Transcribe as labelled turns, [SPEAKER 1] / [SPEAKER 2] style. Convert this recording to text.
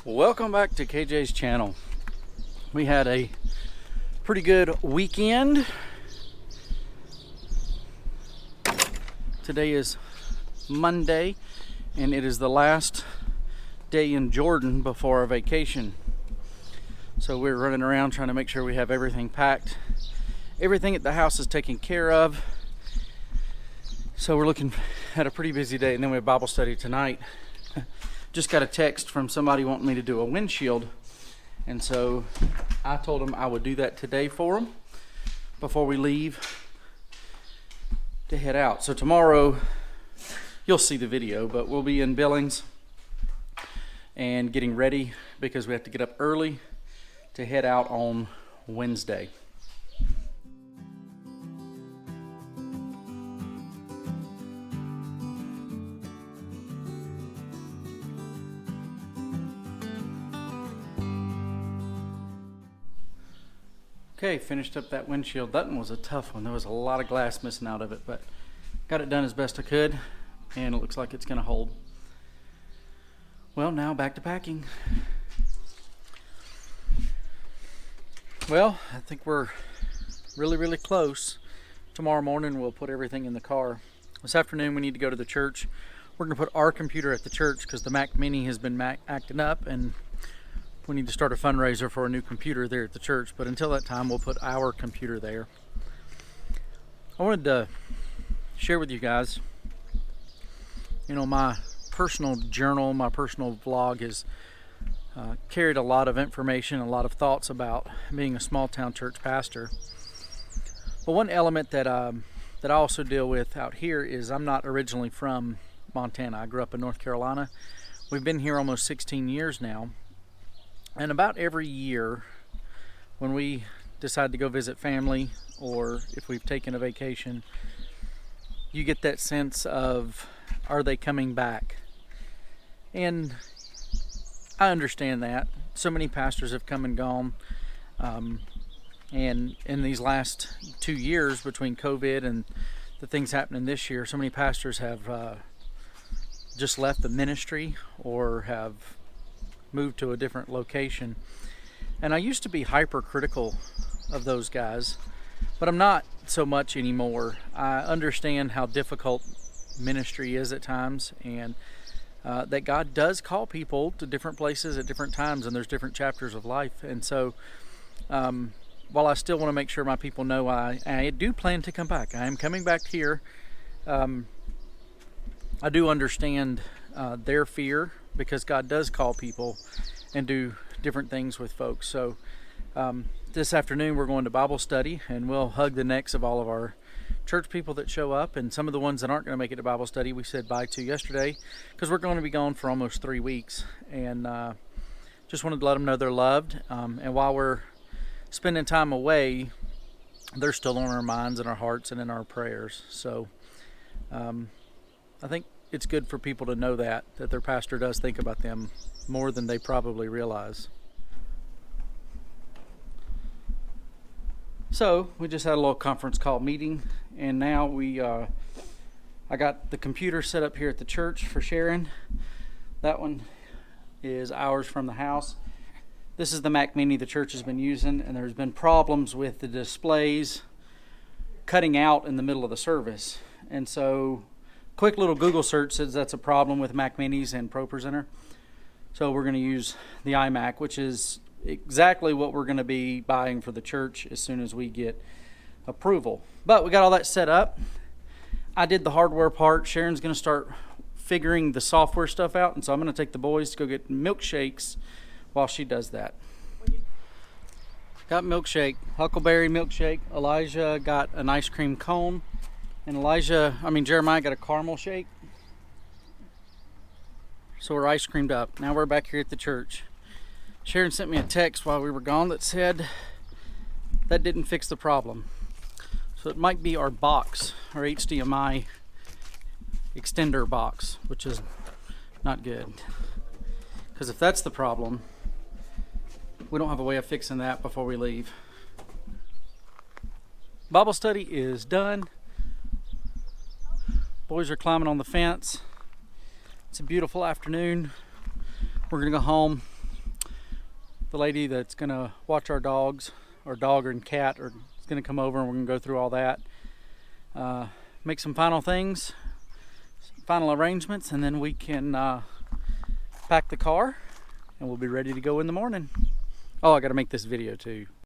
[SPEAKER 1] Welcome back to KJ's channel. We had a pretty good weekend. Today is Monday and it is the last day in Jordan before our vacation. So we're running around trying to make sure we have everything packed. Everything at the house is taken care of. So we're looking at a pretty busy day, and then we have Bible study tonight. Just got a text from somebody wanting me to do a windshield, and so I told them I would do that today for them before we leave to head out. So tomorrow you'll see the video, but we'll be in Billings and getting ready because we have to get up early to head out on Wednesday. Okay, finished up that windshield. That one was a tough one. There was a lot of glass missing out of it, but got it done as best I could, and it looks like it's going to hold. Well, now back to packing. Well, I think we're really close. Tomorrow morning we'll put everything in the car. This afternoon we need to go to the church. We're going to put our computer at the church because the Mac Mini has been acting up, and we need to start a fundraiser for a new computer there at the church. But until that time, we'll put our computer there. I wanted to share with you guys, my personal journal, my personal vlog has carried a lot of information, a lot of thoughts about being a small town church pastor. But one element that I also deal with out here is I'm not originally from Montana. I grew up in North Carolina. We've been here almost 16 years now. And about every year when we decide to go visit family, or if we've taken a vacation, you get that sense of, are they coming back? And I understand that. So many pastors have come and gone. And in these last 2 years, between COVID and the things happening this year, so many pastors have just left the ministry or have moved to a different location. And I used to be hypercritical of those guys, but I'm not so much anymore. I understand how difficult ministry is at times, and that God does call people to different places at different times, and there's different chapters of life. And so while I still want to make sure my people know I do plan to come back, I am coming back here, I do understand their fear, because God does call people and do different things with folks. So this afternoon we're going to Bible study, and we'll hug the necks of all of our church people that show up, and some of the ones that aren't going to make it to Bible study we said bye to yesterday, because we're going to be gone for almost 3 weeks, and just wanted to let them know they're loved. And while we're spending time away, they're still on our minds and our hearts and in our prayers. So I think it's good for people to know that their pastor does think about them more than they probably realize. So we just had a little conference call meeting, and now I got the computer set up here at the church for Sharon. That one is ours from the house. This is the Mac Mini the church has been using, and there's been problems with the displays cutting out in the middle of the service. And so quick little Google search says that's a problem with Mac Minis and ProPresenter. So we're going to use the iMac, which is exactly what we're going to be buying for the church as soon as we get approval. But we got all that set up. I did the hardware part. Sharon's going to start figuring the software stuff out, and so I'm going to take the boys to go get milkshakes while she does that. Got milkshake, huckleberry milkshake. Elijah got an ice cream cone. And Jeremiah got a caramel shake. So we're ice creamed up. Now we're back here at the church. Sharon sent me a text while we were gone that said that didn't fix the problem. So it might be our box, our HDMI extender box, which is not good. Because if that's the problem, we don't have a way of fixing that before we leave. Bible study is done. Boys are climbing on the fence. It's a beautiful afternoon. We're gonna go home, the lady that's gonna watch our dogs, our dog and cat, is gonna come over, and we're gonna go through all that, make some final things, final arrangements, and then we can pack the car and we'll be ready to go in the morning. Oh, I gotta make this video too.